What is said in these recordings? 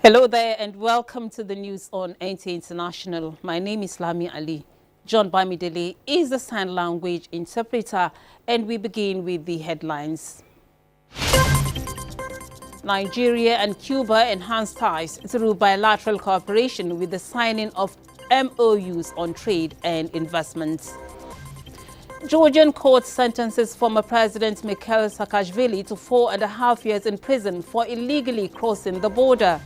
Hello there and welcome to the news on NTA International. My name is Lami Ali. John Bamidele is the sign language interpreter, and we begin with the headlines. Nigeria and Cuba enhance ties through bilateral cooperation with the signing of MOUs on trade and investments. Georgian court sentences former President Mikhail Saakashvili to 4.5 years in prison for illegally crossing the border.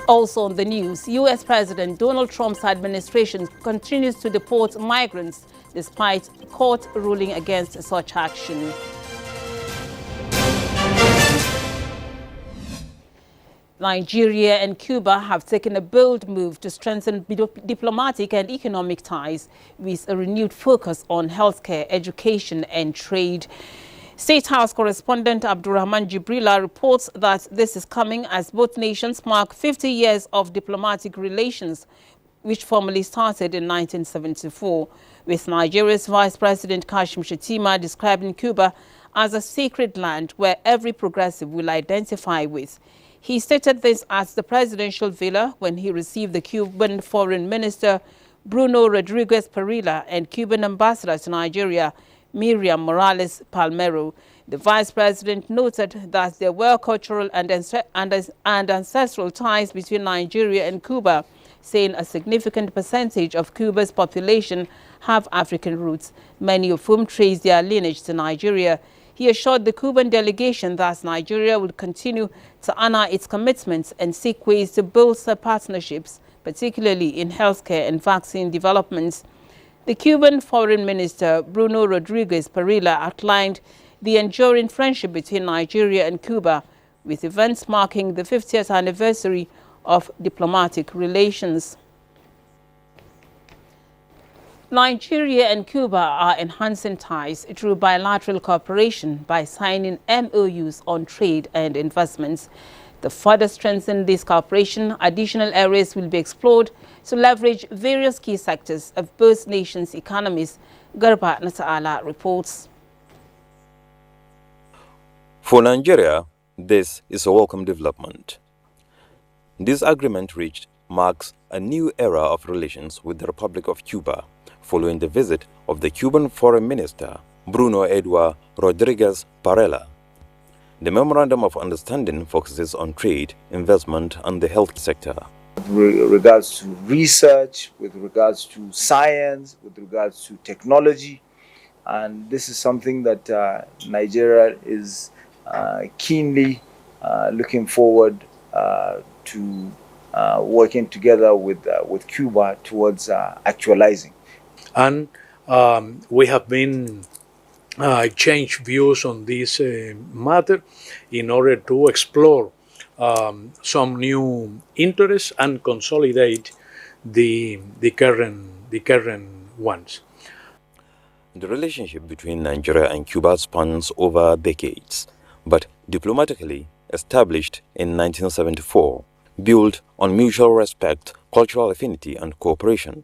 Also on the news, U.S. President Donald Trump's administration continues to deport migrants despite court ruling against such action. Nigeria and Cuba have taken a bold move to strengthen diplomatic and economic ties with a renewed focus on healthcare, education and trade. State House correspondent Abdurrahman Jibrila reports that this is coming as both nations mark 50 years of diplomatic relations, which formally started in 1974, with Nigeria's Vice President Kashim Shettima describing Cuba as a sacred land where every progressive will identify with. He stated this at the presidential villa when he received the Cuban Foreign Minister Bruno Rodriguez Parilla and Cuban Ambassador to Nigeria, Miriam Morales Palmero. The vice president noted that there were cultural and ancestral ties between Nigeria and Cuba, saying a significant percentage of Cuba's population have African roots, many of whom trace their lineage to Nigeria. He assured the Cuban delegation that Nigeria would continue to honor its commitments and seek ways to bolster partnerships, particularly in healthcare and vaccine developments. The Cuban Foreign Minister Bruno Rodriguez Parilla outlined the enduring friendship between Nigeria and Cuba, with events marking the 50th anniversary of diplomatic relations. Nigeria and Cuba are enhancing ties through bilateral cooperation by signing MOUs on trade and investments. To further strengthen this cooperation, additional areas will be explored to leverage various key sectors of both nations' economies. Garba Nata'ala reports. For Nigeria, this is a welcome development. This agreement reached marks a new era of relations with the Republic of Cuba, following the visit of the Cuban Foreign Minister Bruno Eduardo Rodriguez Parilla. The Memorandum of Understanding focuses on trade, investment, and the health sector. With regards to research, with regards to science, with regards to technology, and this is something that Nigeria is keenly looking forward to working together with Cuba towards actualizing. And we have been exchange views on this matter in order to explore some new interests and consolidate the current ones. The relationship between Nigeria and Cuba spans over decades, but diplomatically established in 1974, built on mutual respect, cultural affinity and cooperation.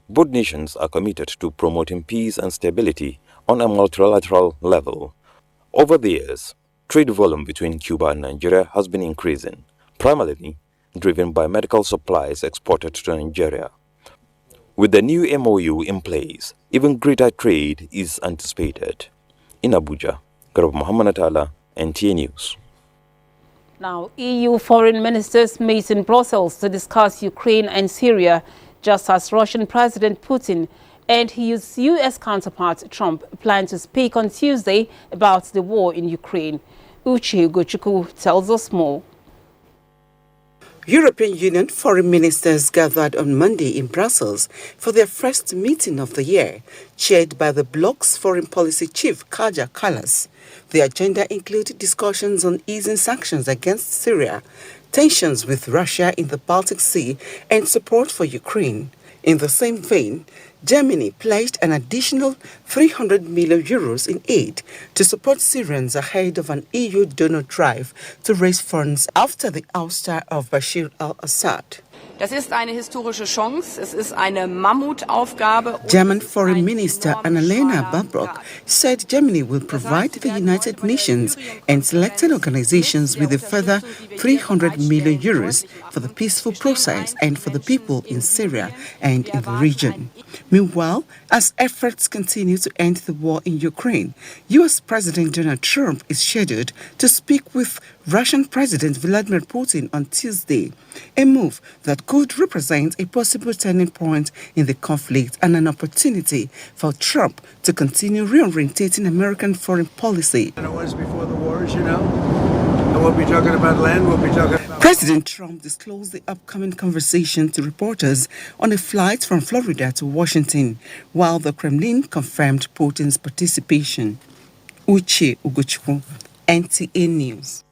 Both nations are committed to promoting peace and stability on a multilateral level. Over the years, trade volume between Cuba and Nigeria has been increasing, primarily driven by medical supplies exported to Nigeria. With the new MOU in place, even greater trade is anticipated. In Abuja, Garba Muhammad Atala, NTA News. Now, EU foreign ministers meet in Brussels to discuss Ukraine and Syria, just as Russian President Putin and his U.S. counterpart Trump plan to speak on Tuesday about the war in Ukraine. Uche Ugochukwu tells us more. European Union foreign ministers gathered on Monday in Brussels for their first meeting of the year, chaired by the bloc's foreign policy chief Kaja Kallas. The agenda included discussions on easing sanctions against Syria, tensions with Russia in the Baltic Sea, and support for Ukraine. In the same vein, Germany pledged an additional 300 million euros in aid to support Syrians ahead of an EU donor drive to raise funds after the ouster of Bashir al-Assad. Das ist eine historische Chance. Es ist eine Mammutaufgabe. German Foreign Minister Annalena Baerbock said Germany will provide the United Nations and selected organizations with a further 300 million euros for the peaceful process and for the people in Syria and in the region. Meanwhile, as efforts continue to end the war in Ukraine, U.S. President Donald Trump is scheduled to speak with Russian President Vladimir Putin on Tuesday, a move that could represent a possible turning point in the conflict and an opportunity for Trump to continue reorientating American foreign policy. It was before the wars, you know. And we'll be talking about land, we'll be talking about... President Trump disclosed the upcoming conversation to reporters on a flight from Florida to Washington, while the Kremlin confirmed Putin's participation. Uche Ugochukwu, NTA News.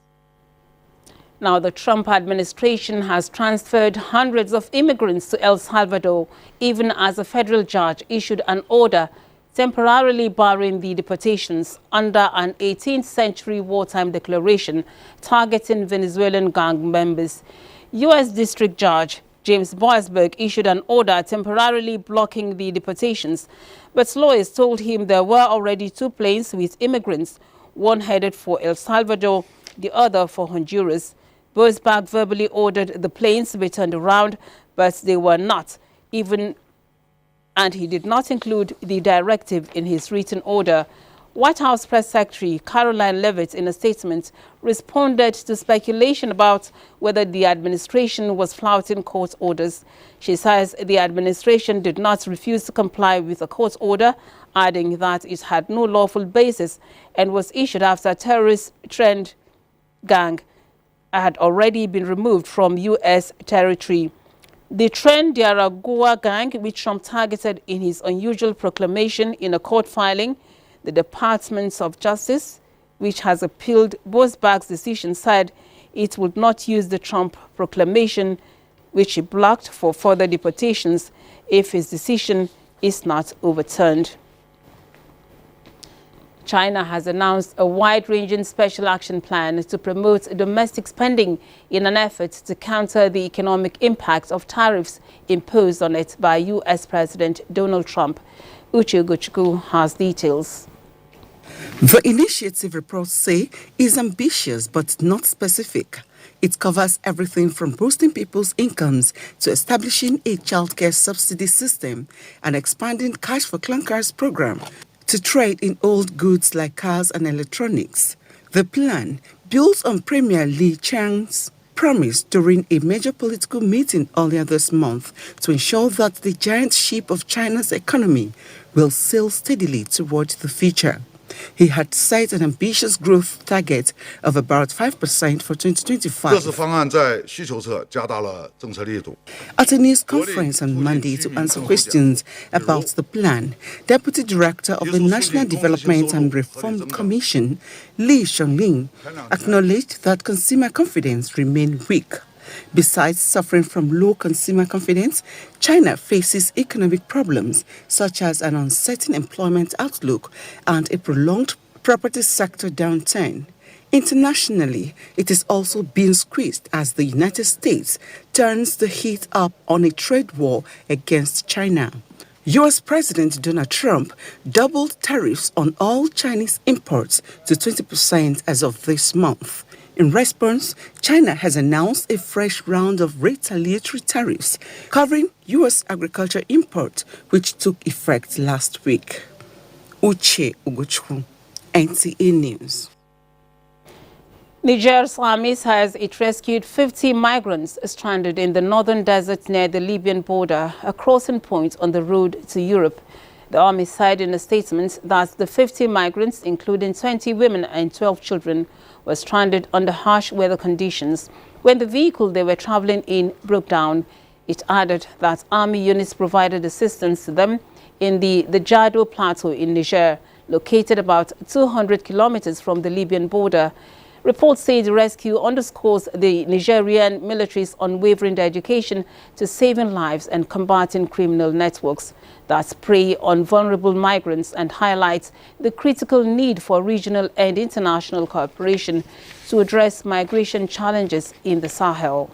Now, the Trump administration has transferred hundreds of immigrants to El Salvador, even as a federal judge issued an order temporarily barring the deportations under an 18th century wartime declaration targeting Venezuelan gang members. U.S. District Judge James Boasberg issued an order temporarily blocking the deportations, but lawyers told him there were already 2 planes with immigrants, one headed for El Salvador, the other for Honduras. Boasberg verbally ordered the planes to be turned around, but they were not, and he did not include the directive in his written order. White House Press Secretary Caroline Leavitt, in a statement, responded to speculation about whether the administration was flouting court orders. She says the administration did not refuse to comply with a court order, adding that it had no lawful basis and was issued after a terrorist trend gang had already been removed from U.S. territory. The Tren de Aragua gang, which Trump targeted in his unusual proclamation in a court filing, the Department of Justice, which has appealed Boasberg's decision, said it would not use the Trump proclamation, which he blocked, for further deportations if his decision is not overturned. China has announced a wide-ranging special action plan to promote domestic spending in an effort to counter the economic impact of tariffs imposed on it by U.S. President Donald Trump. Uche Ugochukwu has details. The initiative, reports say, is ambitious but not specific. It covers everything from boosting people's incomes to establishing a childcare subsidy system and expanding Cash for Clunkers program to trade in old goods like cars and electronics. The plan builds on Premier Li Qiang's promise during a major political meeting earlier this month to ensure that the giant ship of China's economy will sail steadily toward the future. He had set an ambitious growth target of about 5% for 2025. At a news conference on Monday to answer questions about the plan, Deputy Director of the National Development and Reform Commission, Li Shonglin, acknowledged that consumer confidence remained weak. Besides suffering from low consumer confidence, China faces economic problems such as an uncertain employment outlook and a prolonged property sector downturn. Internationally, it is also being squeezed as the United States turns the heat up on a trade war against China. U.S. President Donald Trump doubled tariffs on all Chinese imports to 20% as of this month. In response, China has announced a fresh round of retaliatory tariffs covering U.S. agriculture imports, which took effect last week. Uche Ugochukwu, NTA News. Niger's army says it rescued 50 migrants stranded in the northern desert near the Libyan border, a crossing point on the road to Europe. The army said in a statement that the 50 migrants, including 20 women and 12 children, were stranded under harsh weather conditions when the vehicle they were traveling in broke down. It added that army units provided assistance to them in the Jado Plateau in Niger, located about 200 kilometers from the Libyan border. Reports say the rescue underscores the Nigerian military's unwavering dedication to saving lives and combating criminal networks that prey on vulnerable migrants and highlights the critical need for regional and international cooperation to address migration challenges in the Sahel.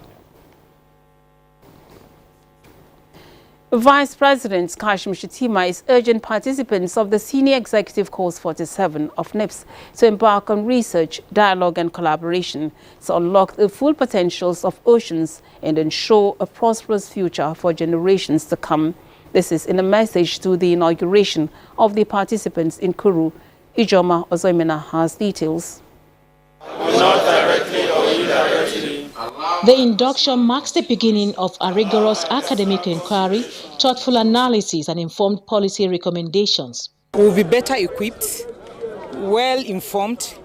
Vice President Kashim Shettima is urging participants of the Senior Executive Course 47 of NIPS to embark on research, dialogue and collaboration to unlock the full potentials of oceans and ensure a prosperous future for generations to come. This is in a message to the inauguration of the participants in Kuru. Ijoma Ozoimena has details. Not directly or indirectly. The induction marks the beginning of a rigorous academic inquiry, thoughtful analysis and informed policy recommendations. We'll be better equipped, well informed,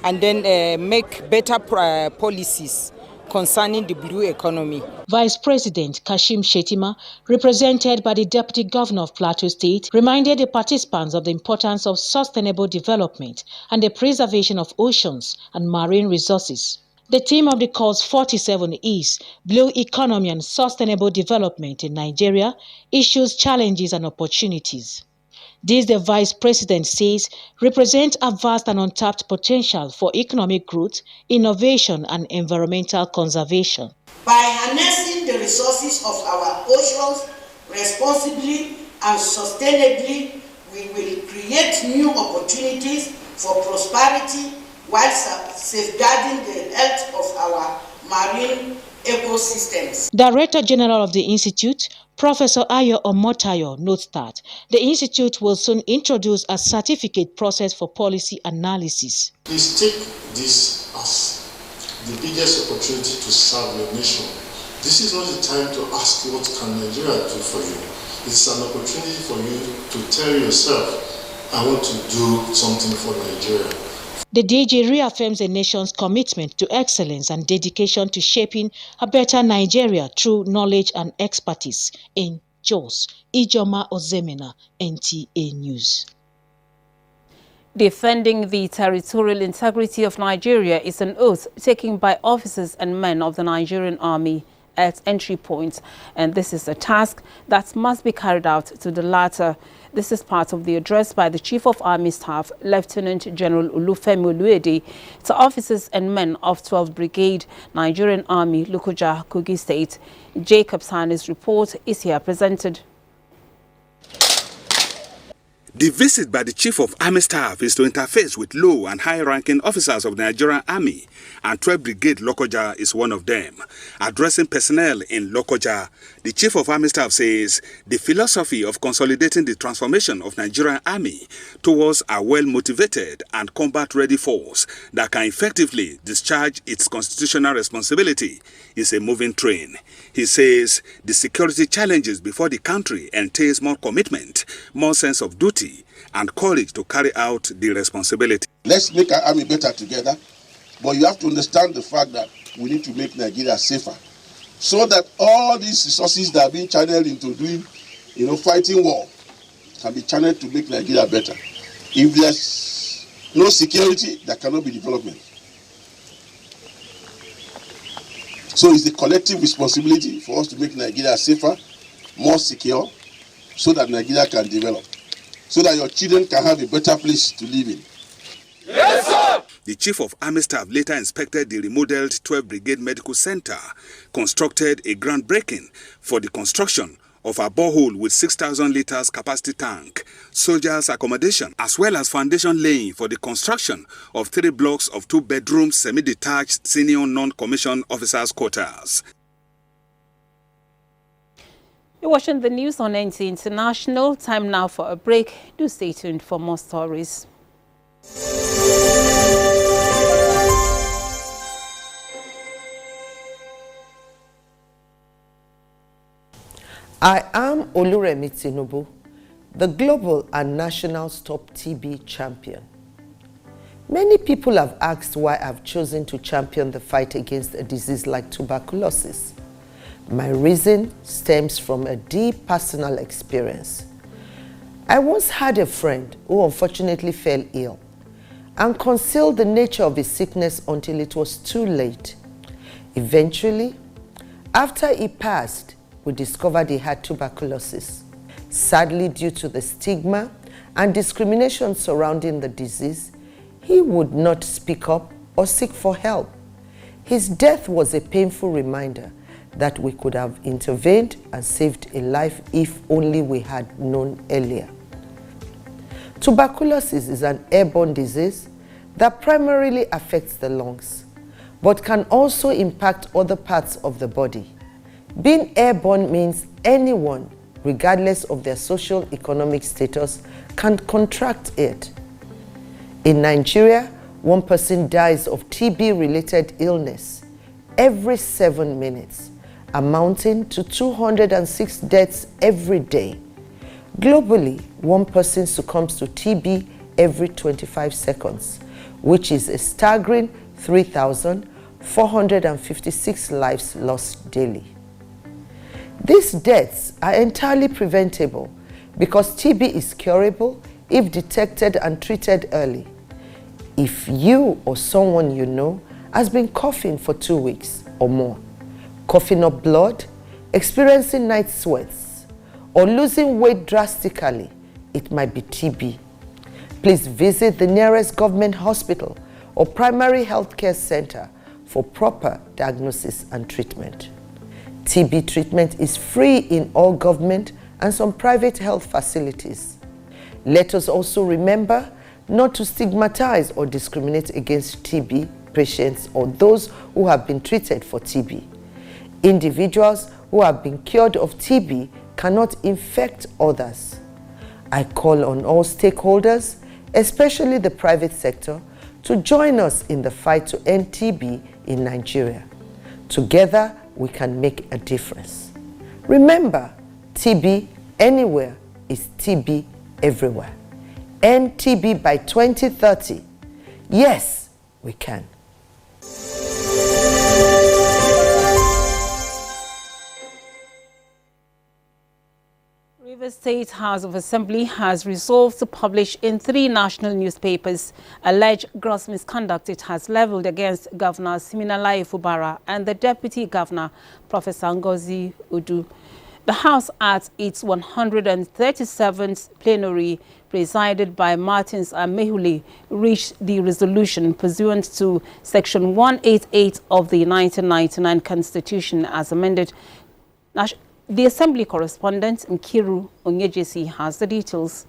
and then make better policies concerning the blue economy. Vice President Kashim Shettima, represented by the Deputy Governor of Plateau State, reminded the participants of the importance of sustainable development and the preservation of oceans and marine resources. The theme of the course 47 is Blue Economy and Sustainable Development in Nigeria, Issues, Challenges and Opportunities. This, the Vice President says, represents a vast and untapped potential for economic growth, innovation and environmental conservation. By harnessing the resources of our oceans responsibly and sustainably, we will create new opportunities for prosperity while safeguarding the health of our marine ecosystems. Director General of the Institute, Professor Ayo Omotayo, notes that the Institute will soon introduce a certificate process for policy analysis. Please take this as the biggest opportunity to serve your nation. This is not the time to ask what can Nigeria do for you. It's an opportunity for you to tell yourself, I want to do something for Nigeria. The DG reaffirms the nation's commitment to excellence and dedication to shaping a better Nigeria through knowledge and expertise. In Jos, Ijoma Ozemena, NTA News. Defending the territorial integrity of Nigeria is an oath taken by officers and men of the Nigerian Army at entry points, and this is a task that must be carried out to the latter. This is part of the address by the Chief of Army Staff, Lieutenant General Olufemi Oluede, to officers and men of 12th Brigade, Nigerian Army, Lokoja, Kogi State. Jacob Sani's report is here presented. The visit by the Chief of Army Staff is to interface with low and high-ranking officers of the Nigerian Army, and 12th Brigade Lokoja is one of them. Addressing personnel in Lokoja, the Chief of Army Staff says the philosophy of consolidating the transformation of Nigerian Army towards a well-motivated and combat-ready force that can effectively discharge its constitutional responsibility is a moving train. He says the security challenges before the country entails more commitment, more sense of duty, and courage to carry out the responsibility. Let's make our army better together, but you have to understand the fact that we need to make Nigeria safer, so that all these resources that are being channeled into doing, fighting war, can be channeled to make Nigeria better. If there's no security, there cannot be development. So it's a collective responsibility for us to make Nigeria safer, more secure, so that Nigeria can develop, so that your children can have a better place to live in. Yes, sir! The Chief of Army Staff later inspected the remodeled 12th Brigade Medical Center, constructed a groundbreaking for the construction of a borehole with 6,000 liters capacity tank, soldiers' accommodation, as well as foundation laying for the construction of 3 blocks of 2-bedroom semi-detached senior non-commissioned officers' quarters. You're watching the news on NTA International. Time now for a break. Do stay tuned for more stories. I am Oluremi Tinubu, the global and national Stop TB champion. Many people have asked why I've chosen to champion the fight against a disease like tuberculosis. My reason stems from a deep personal experience. I once had a friend who unfortunately fell ill and concealed the nature of his sickness until it was too late. Eventually, after he passed, we discovered he had tuberculosis. Sadly, due to the stigma and discrimination surrounding the disease, he would not speak up or seek for help. His death was a painful reminder that we could have intervened and saved a life if only we had known earlier. Tuberculosis is an airborne disease that primarily affects the lungs, but can also impact other parts of the body. Being airborne means anyone, regardless of their social economic status, can contract it. In Nigeria, one person dies of TB-related illness every 7 minutes, amounting to 206 deaths every day. Globally, one person succumbs to TB every 25 seconds, which is a staggering 3,456 lives lost daily. These deaths are entirely preventable because TB is curable if detected and treated early. If you or someone you know has been coughing for 2 weeks or more, coughing up blood, experiencing night sweats, or losing weight drastically, it might be TB. Please visit the nearest government hospital or primary health care center for proper diagnosis and treatment. TB treatment is free in all government and some private health facilities. Let us also remember not to stigmatize or discriminate against TB patients or those who have been treated for TB. Individuals who have been cured of TB cannot infect others. I call on all stakeholders, especially the private sector, to join us in the fight to end TB in Nigeria. Together, we can make a difference. Remember, TB anywhere is TB everywhere. End TB by 2030. Yes, we can. The State House of Assembly has resolved to publish in 3 national newspapers alleged gross misconduct it has leveled against Governor Siminalayi Fubara and the Deputy Governor, Professor Ngozi Udu. The House at its 137th plenary, presided by Martins Amehule, reached the resolution pursuant to Section 188 of the 1999 Constitution as amended. The Assembly correspondent Nkiru Onyejesi has the details.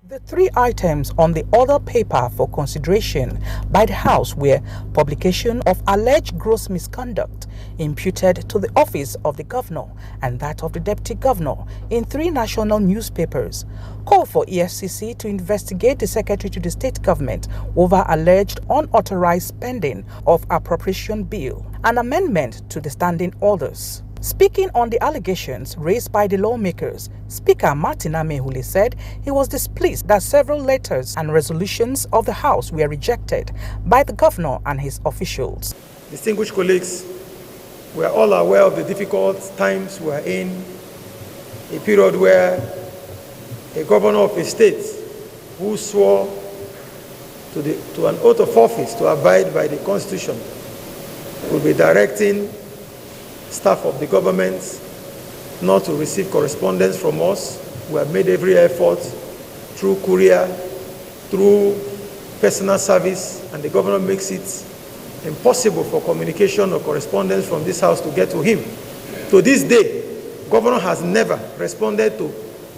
The 3 items on the other paper for consideration by the House were publication of alleged gross misconduct imputed to the office of the governor and that of the deputy governor in 3 national newspapers, call for EFCC to investigate the secretary to the state government over alleged unauthorized spending of appropriation bill, and amendment to the standing orders. Speaking on the allegations raised by the lawmakers, Speaker Martin Amehule said he was displeased that several letters and resolutions of the House were rejected by the governor and his officials. Distinguished colleagues, we are all aware of the difficult times we are in, a period where a governor of a state who swore to an oath of office to abide by the Constitution will be directing staff of the government not to receive correspondence from us. We have made every effort through courier, through personal service, and the governor makes it impossible for communication or correspondence from this house to get to him. To this day, governor has never responded to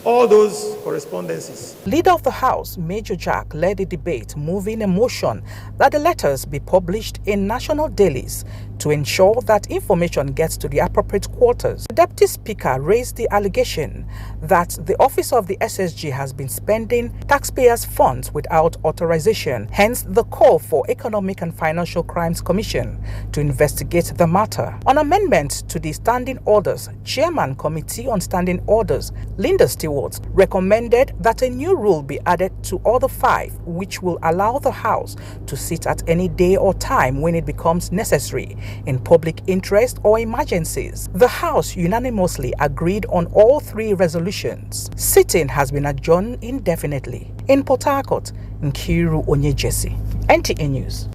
all those correspondences. Leader of the House, Major Jack, led the debate, moving a motion that the letters be published in national dailies to ensure that information gets to the appropriate quarters. The Deputy Speaker raised the allegation that the office of the SSG has been spending taxpayers' funds without authorization, hence the call for Economic and Financial Crimes Commission to investigate the matter. On amendment to the standing orders, Chairman Committee on Standing Orders, Linda Stewart, recommended that a new rule be added to all the 5, which will allow the House to sit at any day or time when it becomes necessary in public interest or emergencies. The House unanimously agreed on all 3 resolutions. Sitting has been adjourned indefinitely. In Port Harcourt, Nkiru Onyejesi, NTA News.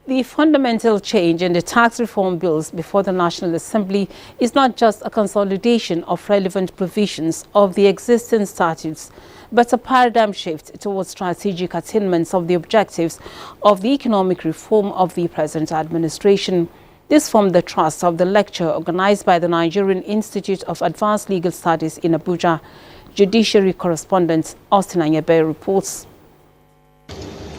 The fundamental change in the tax reform bills before the National Assembly is not just a consolidation of relevant provisions of the existing statutes, but a paradigm shift towards strategic attainments of the objectives of the economic reform of the present administration. This formed the thrust of the lecture organized by the Nigerian Institute of Advanced Legal Studies in Abuja. Judiciary correspondent Austin Anyebe reports.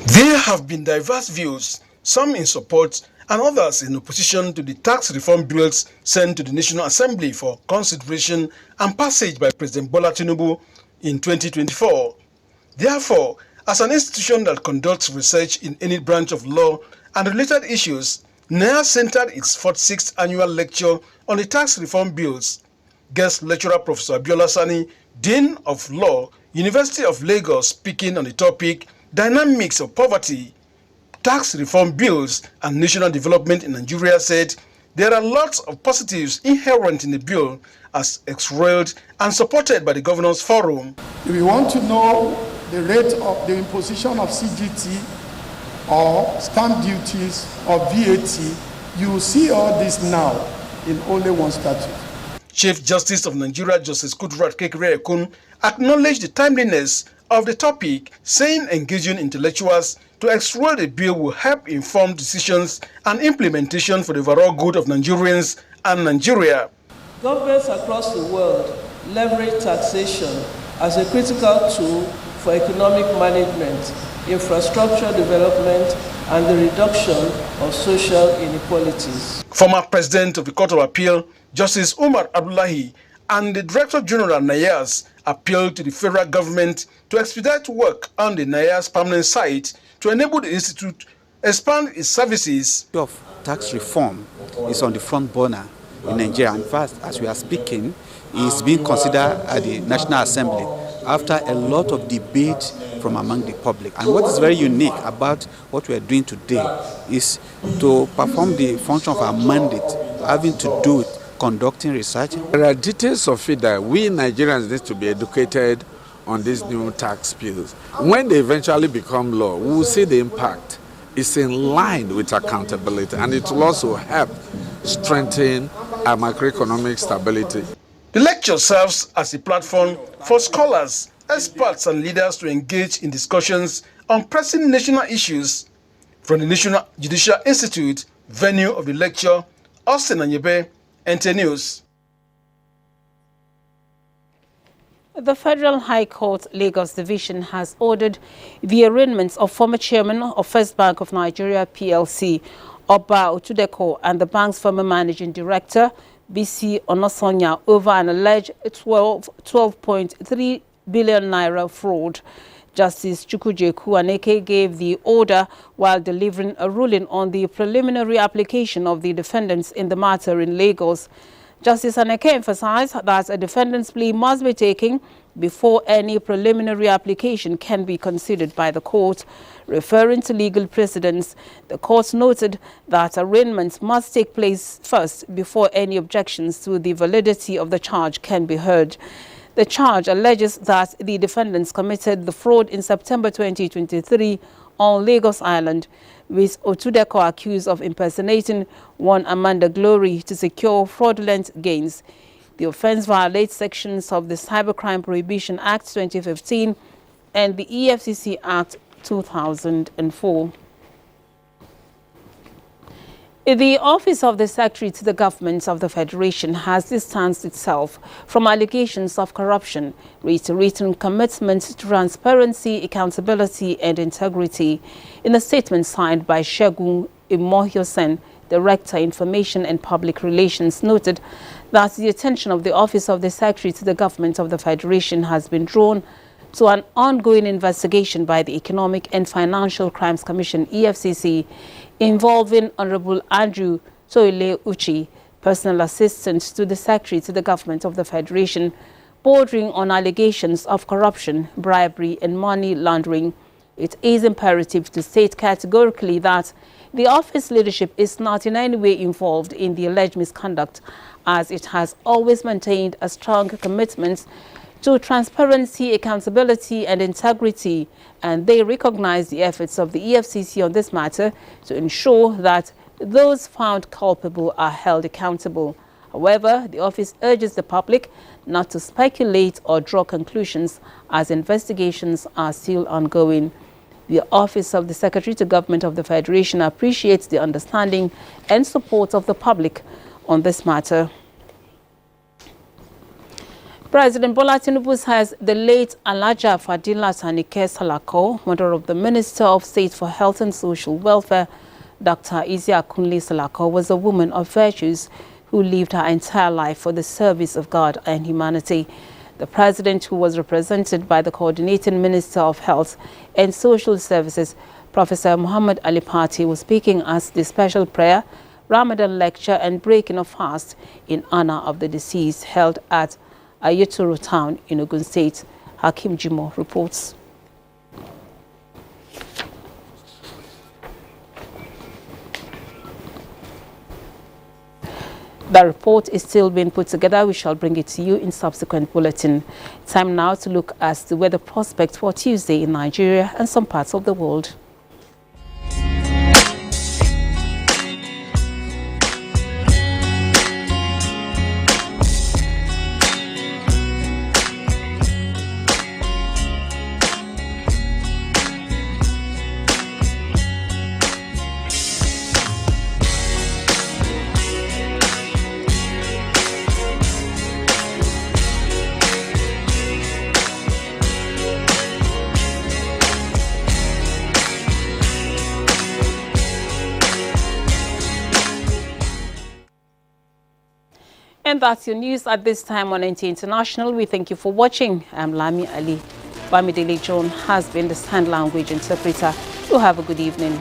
There have been diverse views, some in support and others in opposition to the tax reform bills sent to the National Assembly for consideration and passage by President Bola Tinubu in 2024. Therefore, as an institution that conducts research in any branch of law and related issues, NTA centered its 46th annual lecture on the tax reform bills. Guest lecturer Professor Abiola Sani, Dean of Law, University of Lagos, speaking on the topic, Dynamics of Poverty, Tax Reform Bills and National Development in Nigeria, said there are lots of positives inherent in the bill as extolled and supported by the Governors Forum. If you want to know the rate of the imposition of CGT or stamp duties or VAT, you will see all this now in only one statute. Chief Justice of Nigeria, Justice Kudirat Kekereekun, acknowledged the timeliness of the topic, saying engaging intellectuals to explore the bill will help inform decisions and implementation for the overall good of Nigerians and Nigeria. Governments across the world leverage taxation as a critical tool for economic management, infrastructure development, and the reduction of social inequalities. Former President of the Court of Appeal, Justice Umar Abdullahi, and the Director General NIAS appealed to the federal government to expedite work on the NIAS permanent site to enable the institute expand its services. Of tax reform is on the front burner in Nigeria. In fact, as we are speaking, is being considered at the National Assembly after a lot of debate from among the public. And what is very unique about what we are doing today is to perform the function of our mandate, having to do with conducting research. There are details of it that we Nigerians need to be educated on these new tax bills. When they eventually become law, we will see the impact. It's in line with accountability, and it will also help strengthen our macroeconomic stability. The lecture serves as a platform for scholars, experts and leaders to engage in discussions on pressing national issues. From the National Judicial Institute, venue of the lecture, Austin Anyebe, NTA News. The Federal High Court Lagos Division has ordered the arraignment of former chairman of First Bank of Nigeria PLC, Oba Otudeko, and the bank's former managing director, BC Onosonya, over an alleged 12.3 billion naira fraud. Justice Chukwuje Kuaneke gave the order while delivering a ruling on the preliminary application of the defendants in the matter in Lagos. Justice Aneke emphasized that a defendant's plea must be taken before any preliminary application can be considered by the court. Referring to legal precedents, the court noted that arraignments must take place first before any objections to the validity of the charge can be heard. The charge alleges that the defendants committed the fraud in September 2023 on Lagos Island, with Otudeko accused of impersonating one Amanda Glory to secure fraudulent gains. The offense violates sections of the Cybercrime Prohibition Act 2015 and the EFCC Act 2004. The Office of the Secretary to the Government of the Federation has distanced itself from allegations of corruption, reiterating commitment to transparency, accountability and integrity. In a statement signed by Segun Imohiosen, Director, Information and Public Relations, noted that the attention of the Office of the Secretary to the Government of the Federation has been drawn to an ongoing investigation by the Economic and Financial Crimes Commission, EFCC, involving Honorable Andrew Toile Uchi, personal assistant to the Secretary to the Government of the Federation, bordering on allegations of corruption, bribery and money laundering. It is imperative to state categorically that the office leadership is not in any way involved in the alleged misconduct, as it has always maintained a strong commitment to transparency, accountability and integrity, and they recognize the efforts of the EFCC on this matter to ensure that those found culpable are held accountable. However, the office urges the public not to speculate or draw conclusions as investigations are still ongoing. The Office of the Secretary to Government of the Federation appreciates the understanding and support of the public on this matter. President Bola Tinubu says the late Alhaja Fadila Tanike Salako, mother of the Minister of State for Health and Social Welfare, Dr. Isiah Kunle Salako, was a woman of virtues who lived her entire life for the service of God and humanity. The president, who was represented by the Coordinating Minister of Health and Social Services, Professor Muhammad Ali Pati, was speaking at the special prayer, Ramadan lecture and breaking of fast in honor of the deceased held at Ayetoro town in Ogun State. Hakim Jimo reports. The report is still being put together. We shall bring it to you in subsequent bulletin. Time now to look at the weather prospect for Tuesday in Nigeria and some parts of the world. And that's your news at this time on NTA International. We thank you for watching. I'm Lami Ali. Bamidele John has been the sign language interpreter. You have a good evening.